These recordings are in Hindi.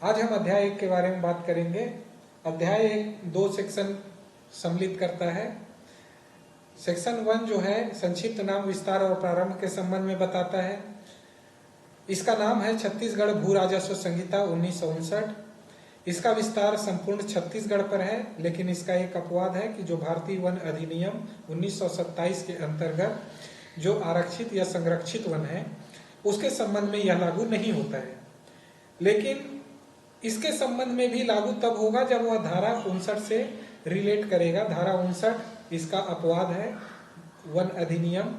आज हम अध्याय 1 के बारे में बात करेंगे। अध्याय 1 दो सेक्शन सम्मिलित करता है। सेक्शन 1 जो है संक्षिप्त नाम, विस्तार और प्रारंभ के संबंध में बताता है। इसका नाम है छत्तीसगढ़ भू राजस्व संहिता 1959। इसका विस्तार संपूर्ण छत्तीसगढ़ पर है, लेकिन इसका एक अपवाद है कि जो भारतीय वन अधिनियम 1927 के अंतर्गत जो आरक्षित या संरक्षित वन है उसके संबंध में यह लागू नहीं होता है। लेकिन इसके संबंध में भी लागू तब होगा जब वह धारा 59 से रिलेट करेगा। धारा 59 इसका अपवाद है। वन अधिनियम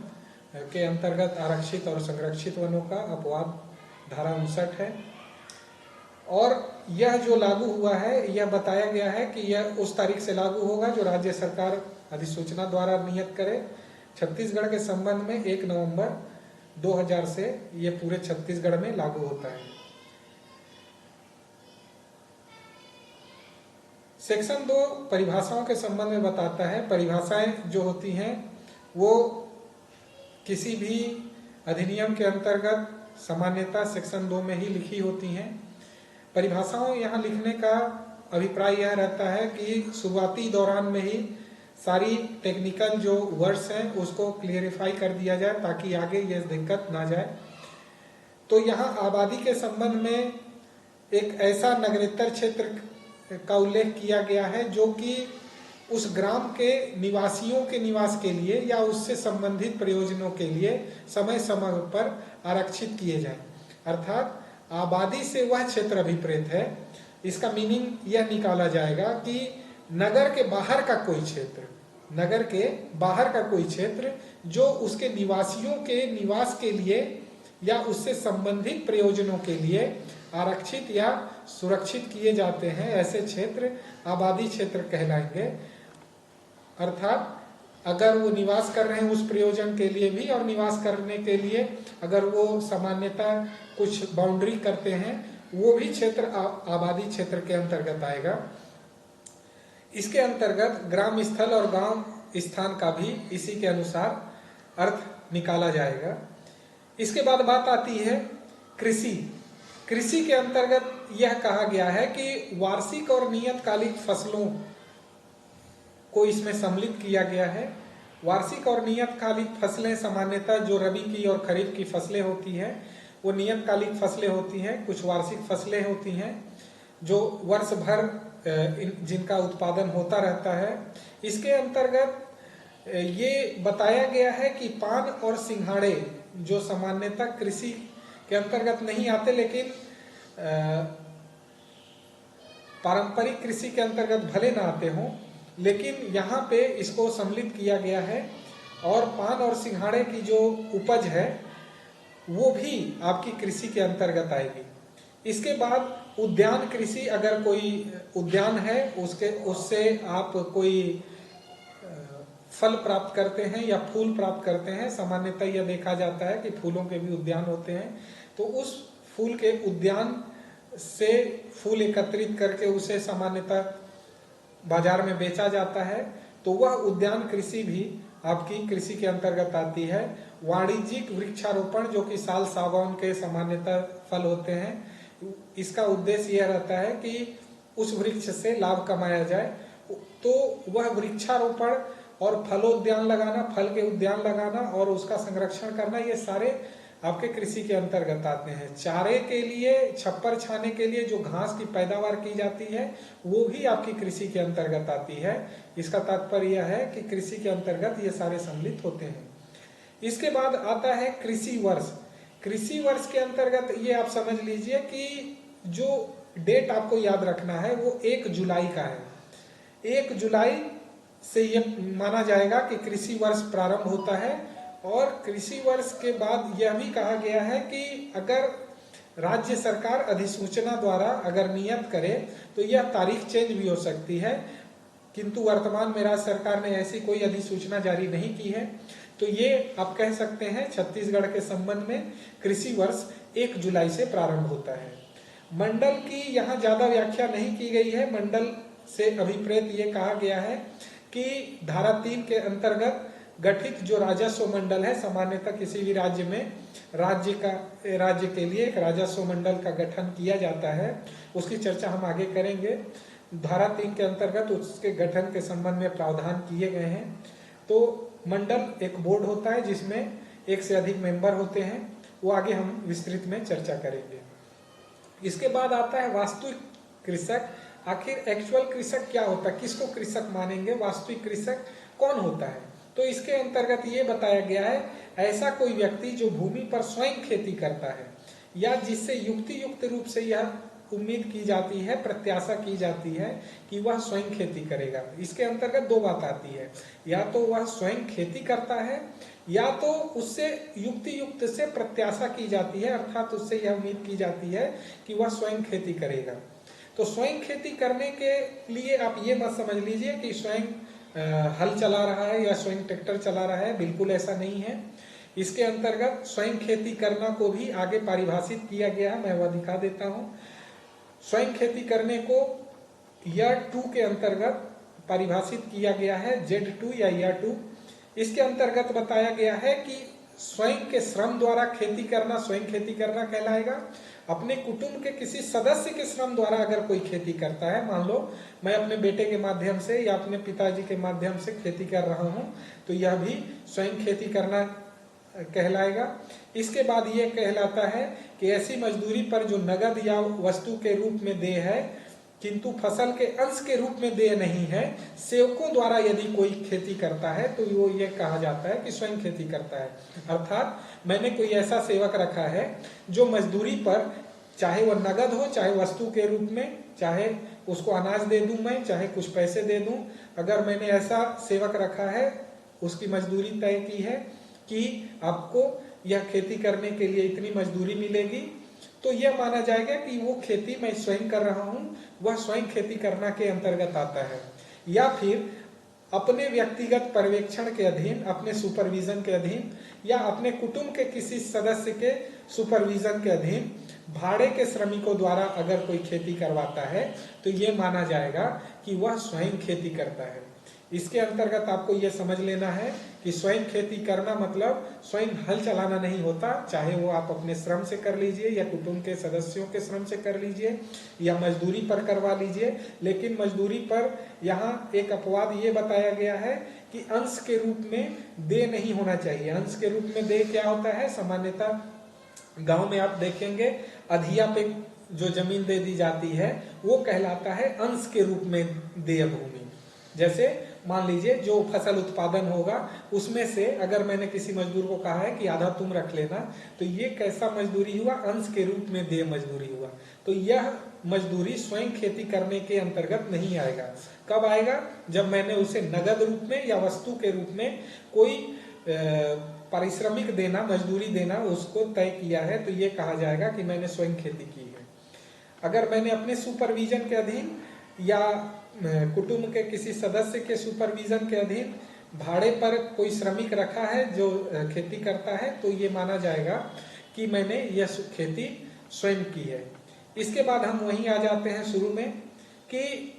के अंतर्गत आरक्षित और संरक्षित वनों का अपवाद धारा 59 है। और यह जो लागू हुआ है यह बताया गया है कि यह उस तारीख से लागू होगा जो राज्य सरकार अधिसूचना द्वारा नियत करे। छत्तीसगढ़ के संबंध में 1 नवंबर 2000 से यह पूरे छत्तीसगढ़ में लागू होता है। सेक्शन 2 परिभाषाओं के संबंध में बताता है। परिभाषाएं जो होती हैं वो किसी भी अधिनियम के अंतर्गत सामान्यतः सेक्शन 2 में ही लिखी होती हैं। परिभाषाओं यहाँ लिखने का अभिप्राय यह रहता है कि शुरुआती दौरान में ही सारी टेक्निकल जो वर्ड्स हैं उसको क्लियरिफाई कर दिया जाए ताकि आगे ये दिक्कत ना जाए। तो यहाँ आबादी के संबंध में एक ऐसा नगरेतर क्षेत्र का उल्लेख किया गया है जो कि उस ग्राम के निवासियों के निवास के लिए या उससे संबंधित प्रयोजनों के लिए समय समय पर आरक्षित किए जाएं। अर्थात आबादी से वह क्षेत्र अभिप्रेत है। इसका मीनिंग यह निकाला जाएगा कि नगर के बाहर का कोई क्षेत्र, नगर के बाहर का कोई क्षेत्र जो उसके निवासियों के निवास के लिए या उससे संबंधित प्रयोजनों के लिए आरक्षित या सुरक्षित किए जाते हैं, ऐसे क्षेत्र आबादी क्षेत्र कहलाएंगे। अर्थात अगर वो निवास कर रहे हैं उस प्रयोजन के लिए भी और निवास करने के लिए अगर वो सामान्यतः कुछ बाउंड्री करते हैं वो भी क्षेत्र आबादी क्षेत्र के अंतर्गत आएगा। इसके अंतर्गत ग्राम स्थल और गांव स्थान का भी इसी के अनुसार अर्थ निकाला जाएगा। इसके बाद बात आती है कृषि। कृषि के अंतर्गत यह कहा गया है कि वार्षिक और नियतकालिक फसलों को इसमें सम्मिलित किया गया है। वार्षिक और नियतकालिक फसलें सामान्यतः जो रबी की और खरीफ की फसलें होती हैं वो नियतकालिक फसलें होती हैं। कुछ वार्षिक फसलें होती हैं जो वर्ष भर जिनका उत्पादन होता रहता है। इसके अंतर्गत ये बताया गया है कि पान और सिंघाड़े जो सामान्यतः कृषि के अंतर्गत नहीं आते लेकिन पारंपरिक कृषि के अंतर्गत भले ना आते हों, लेकिन यहाँ पे इसको सम्मिलित किया गया है। और पान और सिंघाड़े की जो उपज है वो भी आपकी कृषि के अंतर्गत आएगी। इसके बाद उद्यान कृषि, अगर कोई उद्यान है उससे आप कोई फल प्राप्त करते हैं या फूल प्राप्त करते हैं। सामान्यतः यह देखा जाता है कि फूलों के भी उद्यान होते हैं, तो उस फूल के उद्यान से फूल एकत्रित करके उसे सामान्यतः बाजार में बेचा जाता है, तो वह उद्यान कृषि भी आपकी कृषि के अंतर्गत आती है। वाणिज्यिक वृक्षारोपण जो कि साल सागौन के सामान्यतः फल होते हैं, इसका उद्देश्य यह रहता है कि उस वृक्ष से लाभ कमाया जाए। तो वह वृक्षारोपण और फलोद्यान लगाना, फल के उद्यान लगाना और उसका संरक्षण करना, ये सारे आपके कृषि के अंतर्गत आते हैं। चारे के लिए, छप्पर छाने के लिए जो घास की पैदावार की जाती है वो भी आपकी कृषि के अंतर्गत आती है। इसका तात्पर्य यह है कि कृषि के अंतर्गत ये सारे सम्मिलित होते हैं। इसके बाद आता है कृषि वर्ष। कृषि वर्ष के अंतर्गत ये आप समझ लीजिए कि जो डेट आपको याद रखना है वो 1 जुलाई का है। 1 जुलाई से ये माना जाएगा कि कृषि वर्ष प्रारंभ होता है। और कृषि वर्ष के बाद यह भी कहा गया है कि अगर राज्य सरकार अधिसूचना द्वारा अगर नियत करे तो यह तारीख चेंज भी हो सकती है, किंतु वर्तमान में राज्य सरकार ने ऐसी कोई अधिसूचना जारी नहीं की है। तो ये आप कह सकते हैं छत्तीसगढ़ के संबंध में कृषि वर्ष 1 जुलाई से प्रारंभ होता है। मंडल की यहाँ ज्यादा व्याख्या नहीं की गई है। मंडल से अभिप्रेत ये कहा गया है कि धारा 3 के अंतर्गत गठित जो राजस्व मंडल है, सामान्यतः किसी भी राज्य में राज्य के लिए एक राजस्व मंडल का गठन किया जाता है, उसकी चर्चा हम आगे करेंगे। धारा 3 के अंतर्गत उसके गठन के संबंध में प्रावधान किए गए हैं। तो मंडल एक बोर्ड होता है जिसमें एक से अधिक मेंबर होते हैं, वो आगे हम विस्तृत में चर्चा करेंगे। इसके बाद आता है वास्तविक कृषक। आखिर एक्चुअल कृषक क्या होता है, किसको कृषक मानेंगे, वास्तविक कृषक कौन होता है? तो इसके अंतर्गत ये बताया गया है, ऐसा कोई व्यक्ति जो भूमि पर स्वयं खेती करता है या जिससे युक्ति युक्त रूप से यह उम्मीद की जाती है, प्रत्याशा की जाती है कि वह स्वयं खेती करेगा। इसके अंतर्गत दो बात आती है, या तो वह स्वयं खेती करता है या तो उससे युक्ति युक्त से प्रत्याशा की जाती है, अर्थात उससे यह उम्मीद की जाती है कि वह स्वयं खेती करेगा। तो स्वयं खेती करने के लिए आप ये मत समझ लीजिए कि स्वयं हल चला रहा है या स्वयं ट्रैक्टर चला रहा है, बिल्कुल ऐसा नहीं है। इसके अंतर्गत स्वयं खेती करना को भी आगे परिभाषित किया गया है, मैं वह दिखा देता हूँ। स्वयं खेती करने को ईयर 2 के अंतर्गत परिभाषित किया गया है, Z2 या ईयर 2। इसके अंतर्गत बताया गया है कि स्वयं के श्रम द्वारा खेती करना स्वयं खेती करना कहलाएगा। अपने कुटुंब के किसी सदस्य के श्रम द्वारा अगर कोई खेती करता है, मान लो मैं अपने बेटे के माध्यम से या अपने पिताजी के माध्यम से खेती कर रहा हूँ, तो यह भी स्वयं खेती करना कहलाएगा। इसके बाद ये कहलाता है कि ऐसी मजदूरी पर जो नगद या वस्तु के रूप में देय है किंतु फसल के अंश के रूप में देय नहीं है, सेवकों द्वारा यदि कोई खेती करता है तो वो ये कहा जाता है कि स्वयं खेती करता है। अर्थात मैंने कोई ऐसा सेवक रखा है जो मजदूरी पर, चाहे वह नगद हो चाहे वस्तु के रूप में, चाहे उसको अनाज दे दूं मैं, चाहे कुछ पैसे दे दूं, अगर मैंने ऐसा सेवक रखा है, उसकी मजदूरी तय की है कि आपको यह खेती करने के लिए इतनी मजदूरी मिलेगी, तो यह माना जाएगा कि वो खेती मैं स्वयं कर रहा हूं, वह स्वयं खेती करना के अंतर्गत आता है। या फिर अपने व्यक्तिगत पर्यवेक्षण के अधीन, अपने सुपरविजन के अधीन या अपने कुटुंब के किसी सदस्य के सुपरविजन के अधीन भाड़े के श्रमिकों द्वारा अगर कोई खेती करवाता है तो ये माना जाएगा कि वह स्वयं खेती करता है। इसके अंतर्गत आपको यह समझ लेना है कि स्वयं खेती करना मतलब स्वयं हल चलाना नहीं होता, चाहे वो आप अपने श्रम से कर लीजिए या कुटुंब के सदस्यों के श्रम से कर लीजिए या मजदूरी पर करवा लीजिए। लेकिन मजदूरी पर यहाँ एक अपवाद ये बताया गया है कि अंश के रूप में देय नहीं होना चाहिए। अंश के रूप में देय क्या होता है, सामान्यतः गांव में आप देखेंगे अधिया पे जो जमीन दे दी जाती है वो कहलाता है अंश के रूप में देय भूमि। जैसे मान लीजिए जो फसल उत्पादन होगा उसमें से अगर मैंने किसी मजदूर को कहा है कि आधा तुम रख लेना, तो ये कैसा मजदूरी हुआ, अंश के रूप में देय मजदूरी हुआ। तो यह मजदूरी स्वयं खेती करने के अंतर्गत नहीं आएगा। कब आएगा, जब मैंने उसे नगद रूप में या वस्तु के रूप में कोई पारिश्रमिक देना, मजदूरी देना उसको तय किया है, तो ये कहा जाएगा कि मैंने स्वयं खेती की है। अगर मैंने अपने सुपरविजन के अधीन या कुटुंब के किसी सदस्य के सुपरविजन के अधीन भाड़े पर कोई श्रमिक रखा है जो खेती करता है, तो ये माना जाएगा कि मैंने यह खेती स्वयं की है। इसके बाद हम वहीं आ जाते हैं शुरू में कि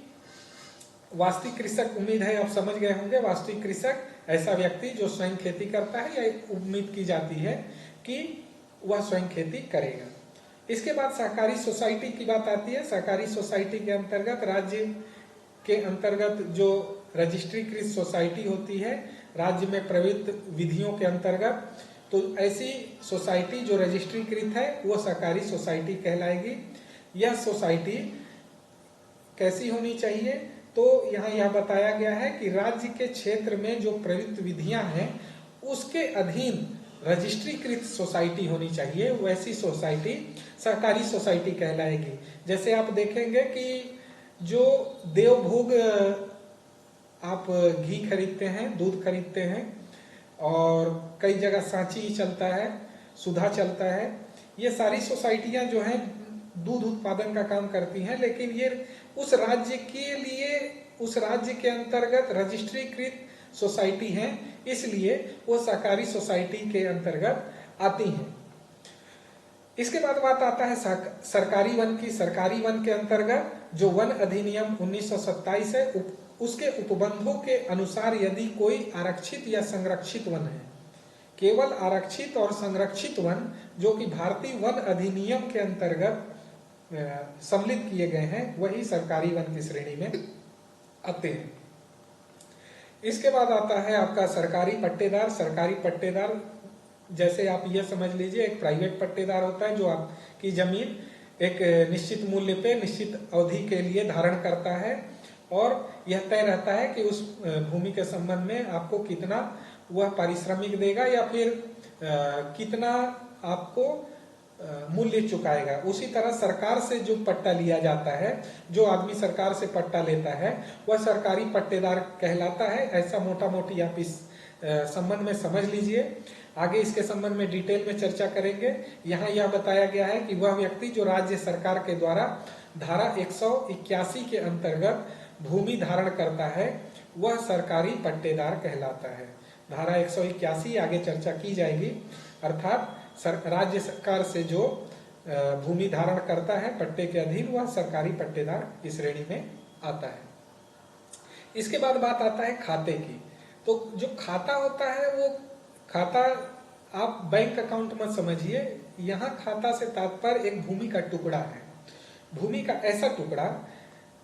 वास्तविक कृषक, उम्मीद है आप समझ गए होंगे। वास्तविक कृषक ऐसा व्यक्ति जो स्वयं खेती करता है या उम्मीद की जाती है कि वह स्वयं खेती करेगा। इसके बाद सहकारी सोसाइटी की बात आती है। सहकारी सोसाइटी के अंतर्गत राज्य के अंतर्गत जो रजिस्ट्रीकृत सोसाइटी होती है, राज्य में प्रवृत्त विधियों के अंतर्गत, तो ऐसी सोसाइटी जो रजिस्ट्रीकृत है वो सहकारी सोसाइटी कहलाएगी। यह सोसाइटी कैसी होनी चाहिए, तो यहाँ यह बताया गया है कि राज्य के क्षेत्र में जो प्रवृत्त विधियां हैं उसके अधीन रजिस्ट्रीकृत सोसाइटी होनी चाहिए, वैसी सोसाइटी सहकारी सोसाइटी कहलाएगी। जैसे आप देखेंगे कि जो देवभोग आप घी खरीदते हैं, दूध खरीदते हैं, और कई जगह सांची चलता है, सुधा चलता है, ये सारी सोसाइटियां जो हैं दूध उत्पादन का काम करती हैं, लेकिन ये उस राज्य के लिए, उस राज्य के अंतर्गत रजिस्ट्रीकृत सोसाइटी हैं, इसलिए वो सहकारी सोसाइटी के अंतर्गत आती हैं। इसके बाद बात आता है सरकारी वन की। सरकारी वन के अंतर्गत जो वन अधिनियम 1927 है, उसके उपबंधों के अनुसार यदि कोई आरक्षित या संरक्षित वन है, केवल आरक्षित और संरक्षित वन जो कि भारतीय वन अधिनियम के अंतर्गत सम्मिलित किए गए हैं, वही सरकारी वन की श्रेणी में आते हैं। इसके बाद आता है आपका सरकारी पट्टेदार। सरकारी पट्टेदार जैसे आप यह समझ लीजिए, एक प्राइवेट पट्टेदार होता है जो आपकी जमीन एक निश्चित मूल्य पे निश्चित अवधि के लिए धारण करता है और यह तय रहता है कि उस भूमि के संबंध में आपको कितना वह पारिश्रमिक देगा या फिर कितना आपको मूल्य चुकाएगा। उसी तरह सरकार से जो पट्टा लिया जाता है, जो आदमी सरकार से पट्टा लेता है, वह सरकारी पट्टेदार कहलाता है। ऐसा मोटा मोटी आप इस संबंध में समझ लीजिए। आगे इसके संबंध में डिटेल में चर्चा करेंगे। यहाँ यह बताया गया है कि वह व्यक्ति जो राज्य सरकार के द्वारा धारा 181 के अंतर्गत भूमि धारण करता है, वह सरकारी पट्टेदार कहलाता है। धारा 181 आगे चर्चा की जाएगी। अर्थात राज्य सरकार से जो भूमि धारण करता है पट्टे के अधीन, वह सरकारी पट्टेदार की श्रेणी में आता है। इसके बाद बात आता है खाते की। तो जो खाता होता है, वो खाता आप बैंक अकाउंट मत समझिए। यहाँ खाता से तात्पर्य एक भूमि का टुकड़ा है। भूमि का ऐसा टुकड़ा,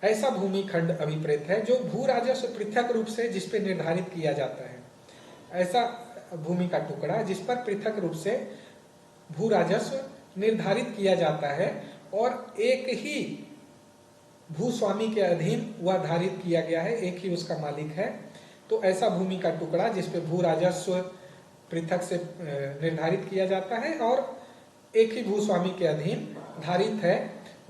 ऐसा भूमि खंड अभिप्रेत है जो भू राजस्व पृथक रूप से जिस पे निर्धारित किया जाता है। ऐसा भूमि का टुकड़ा जिस पर पृथक रूप से भू राजस्व निर्धारित किया जाता है और एक ही भूस्वामी के अधीन वह धारित किया गया है, एक ही उसका मालिक है। तो ऐसा भूमि का टुकड़ा जिस पे भू राजस्व पृथक से निर्धारित किया जाता है और एक ही भूस्वामी के अधीन धारित है,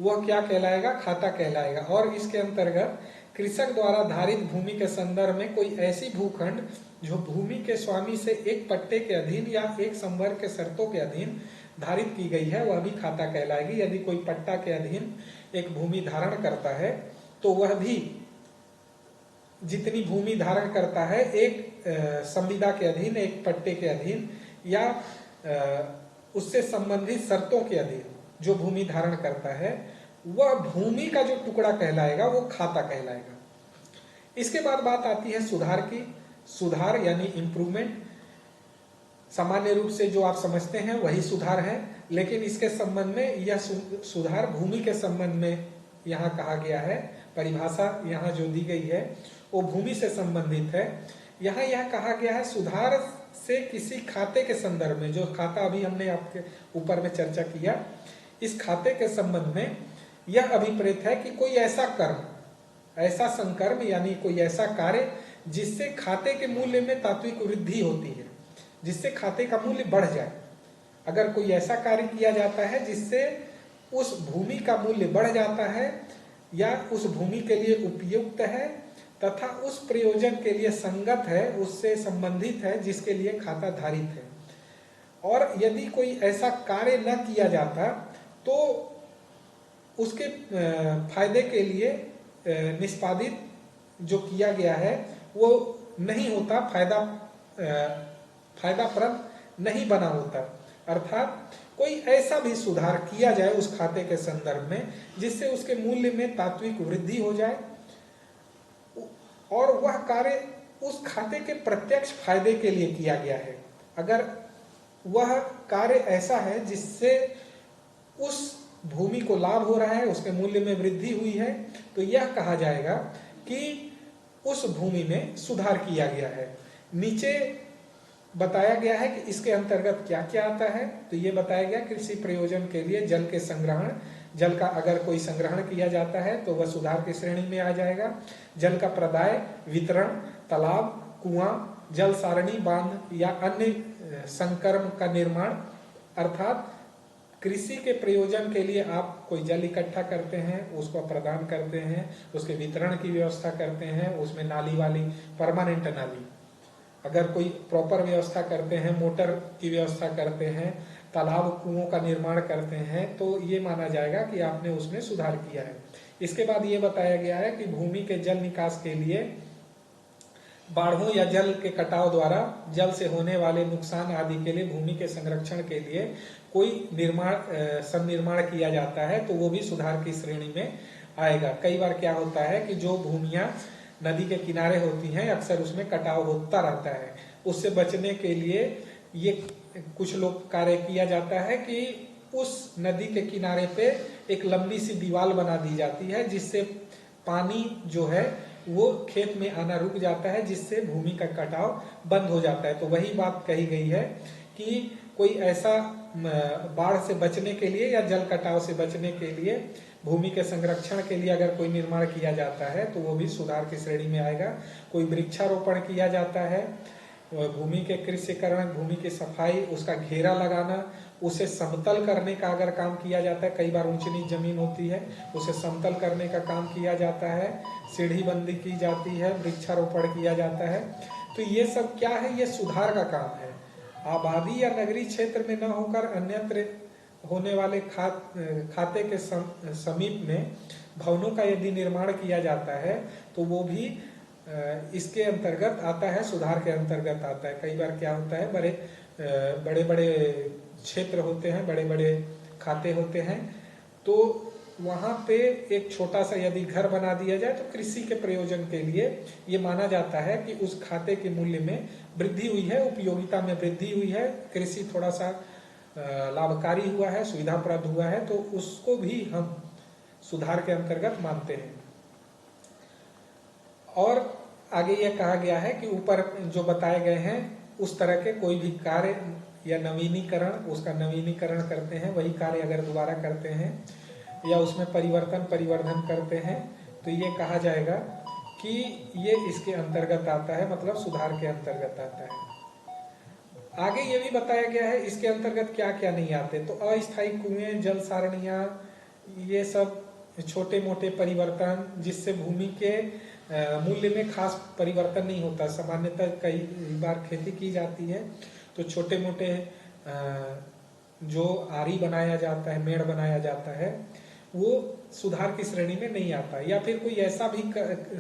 वह क्या कहलाएगा? खाता कहलाएगा। और इसके अंतर्गत कृषक द्वारा धारित भूमि के संदर्भ में कोई ऐसी भूखंड जो भूमि के स्वामी से एक पट्टे के अधीन या एक संवर्ग के शर्तों के अधीन धारित की गई है, वह भी खाता कहलाएगी। यदि कोई पट्टा के अधीन एक भूमि धारण करता है तो वह भी जितनी भूमि धारण करता है एक संविदा के अधीन, एक पट्टे के अधीन या उससे संबंधित शर्तों के अधीन जो भूमि धारण करता है, वह भूमि का जो टुकड़ा कहलाएगा वो खाता कहलाएगा। इसके बाद बात आती है सुधार की। सुधार यानी इम्प्रूवमेंट, सामान्य रूप से जो आप समझते हैं वही सुधार है, लेकिन इसके संबंध में यह सुधार भूमि के संबंध में यहाँ कहा गया है। परिभाषा यहाँ जो दी गई है वो भूमि से संबंधित है। यहाँ यह कहा गया है सुधार से किसी खाते के संदर्भ में, जो खाता अभी हमने आपके ऊपर में चर्चा किया, इस खाते के संबंध में यह अभिप्रेत है कि कोई ऐसा कर्म, ऐसा संकर्म यानी कोई ऐसा कार्य जिससे खाते के मूल्य में तात्विक वृद्धि होती है, जिससे खाते का मूल्य बढ़ जाए। अगर कोई ऐसा कार्य किया जाता है जिससे उस भूमि का मूल्य बढ़ जाता है या उस भूमि के लिए उपयुक्त है तथा उस प्रयोजन के लिए संगत है, उससे संबंधित है, जिसके लिए खाता धारित है, और यदि कोई ऐसा कार्य न किया जाता तो उसके फायदे के लिए निष्पादित जो किया गया है वो नहीं होता, फायदाप्रद नहीं बना होता। अर्थात कोई ऐसा भी सुधार किया जाए उस खाते के संदर्भ में जिससे उसके मूल्य में तात्विक वृद्धि हो जाए और वह कार्य उस खाते के प्रत्यक्ष फायदे के लिए किया गया है। अगर वह कार्य ऐसा है जिससे उस भूमि को लाभ हो रहा है, उसके मूल्य में वृद्धि हुई है, तो यह कहा जाएगा कि उस भूमि में सुधार किया गया है। नीचे बताया गया है कि इसके अंतर्गत क्या क्या आता है। तो ये बताया गया कृषि प्रयोजन के लिए जल के संग्रहण, जल का अगर कोई संग्रहण किया जाता है तो वह सुधार की श्रेणी में आ जाएगा। जल का प्रदाय, वितरण, तालाब, कुआं, जल सारणी, बांध या अन्य संकर्म का निर्माण, अर्थात कृषि के प्रयोजन के लिए आप कोई जल इकट्ठा करते हैं, उसको प्रदान करते हैं, उसके वितरण की व्यवस्था करते हैं, उसमें नाली वाली परमानेंट नाली, अगर कोई प्रॉपर व्यवस्था करते हैं, मोटर की व्यवस्था करते हैं, तालाब कुओं का निर्माण करते हैं, तो ये माना जाएगा कि आपने उसमें सुधार किया है। इसके बाद ये बताया गया है कि भूमि के जल निकास के लिए बाढ़ों या जल के कटाव द्वारा जल से होने वाले नुकसान आदि के लिए भूमि के संरक्षण के लिए कोई निर्माण किया जाता है तो वो भी सुधार की श्रेणी में आएगा। कई बार क्या होता है कि जो भूमियां नदी के किनारे होती हैं, अक्सर उसमें कटाव होता रहता है। उससे बचने के लिए ये कुछ लोग कार्य किया जाता है कि उस नदी के किनारे पे एक लंबी सी दीवार बना दी जाती है, जिससे पानी जो है वो खेत में आना रुक जाता है, जिससे भूमि का कटाव बंद हो जाता है। तो वही बात कही गई है कि कोई ऐसा बाढ़ से बचने के लिए या जल कटाव से बचने के लिए भूमि के संरक्षण के लिए अगर कोई निर्माण किया जाता है तो वो भी सुधार की श्रेणी में आएगा। कोई वृक्षारोपण किया जाता है, भूमि के कृषिकरण, भूमि की सफाई, उसका घेरा लगाना, उसे समतल करने का अगर काम किया जाता है, कई बार ऊंची नीच जमीन होती है उसे समतल करने का काम किया जाता है, सीढ़ी बंदी की जाती है, वृक्षारोपण किया जाता है। तो ये सब क्या है, ये सुधार का काम है। आबादी या नगरीय क्षेत्र में न होकर अन्यत्र होने वाले खाते के समीप में भवनों का यदि निर्माण किया जाता है तो वो भी इसके अंतर्गत आता है, सुधार के अंतर्गत आता है। कई बार क्या होता है, बड़े बड़े क्षेत्र होते हैं, बड़े बड़े खाते होते हैं, तो वहां पे एक छोटा सा यदि घर बना दिया जाए तो कृषि के प्रयोजन के लिए ये माना जाता है कि उस खाते के मूल्य में वृद्धि हुई है, उपयोगिता में वृद्धि हुई है, कृषि थोड़ा सा लाभकारी हुआ है, सुविधाप्रद हुआ है, तो उसको भी हम सुधार के अंतर्गत मानते हैं। और आगे यह कहा गया है कि ऊपर जो बताए गए हैं उस तरह के कोई भी कार्य या नवीनीकरण, उसका नवीनीकरण करते हैं, वही कार्य अगर दोबारा करते हैं या उसमें परिवर्धन करते हैं तो ये कहा जाएगा कि ये इसके अंतर्गत आता है, मतलब सुधार के अंतर्गत आता है। आगे ये भी बताया गया है इसके अंतर्गत क्या क्या नहीं आते। तो अस्थायी कुएं, जल सारणियां, ये सब छोटे मोटे परिवर्तन जिससे भूमि के मूल्य में खास परिवर्तन नहीं होता। सामान्यतः कई बार खेती की जाती है तो छोटे मोटे जो आरी बनाया जाता है, मेड़ बनाया जाता है, वो सुधार की श्रेणी में नहीं आता। या फिर कोई ऐसा भी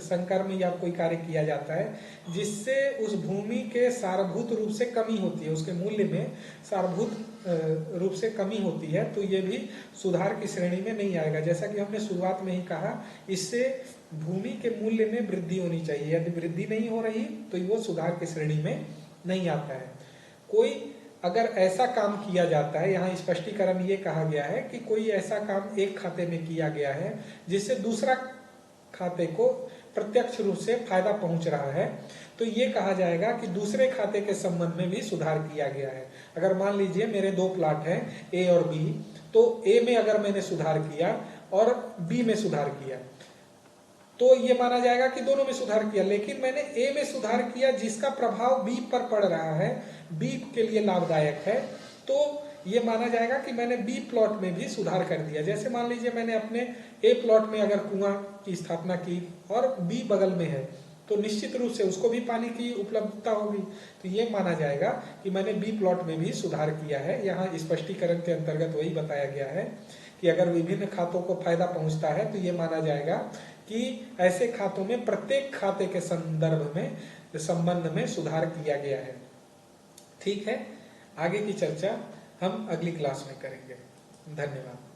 संकर्म या कोई कार्य किया जाता है जिससे उस भूमि के सारभूत रूप से कमी होती है, उसके मूल्य में सारभूत रूप से कमी होती है, तो ये भी सुधार की श्रेणी में नहीं आएगा। जैसा कि हमने शुरुआत में ही कहा, इससे भूमि के मूल्य में वृद्धि होनी चाहिए। यदि वृद्धि नहीं हो रही तो वो सुधार की श्रेणी में नहीं आता है। कोई अगर ऐसा काम किया जाता है, यहाँ स्पष्टीकरण ये कहा गया है कि कोई ऐसा काम एक खाते में किया गया है जिससे दूसरा खाते को प्रत्यक्ष रूप से फायदा पहुंच रहा है, तो ये कहा जाएगा कि दूसरे खाते के संबंध में भी सुधार किया गया है। अगर मान लीजिए मेरे दो प्लाट हैं, ए और बी, तो ए में अगर मैंने सुधार किया और बी में सुधार किया तो ये माना जाएगा कि दोनों में सुधार किया। लेकिन मैंने ए में सुधार किया जिसका प्रभाव बी पर पड़ रहा है, बी के लिए लाभदायक है, तो ये माना जाएगा कि मैंने बी प्लॉट में भी सुधार कर दिया। जैसे मान लीजिए मैंने अपने ए प्लॉट में अगर कुआं की स्थापना की और बी बगल में है, तो निश्चित रूप से उसको भी पानी की उपलब्धता होगी, तो ये माना जाएगा कि मैंने बी प्लॉट में भी सुधार किया है। यहाँ स्पष्टीकरण के अंतर्गत वही बताया गया है कि अगर विभिन्न खातों को फायदा पहुंचता है तो ये माना जाएगा कि ऐसे खातों में प्रत्येक खाते के संदर्भ में, संबंध में सुधार किया गया है। ठीक है, आगे की चर्चा हम अगली क्लास में करेंगे। धन्यवाद।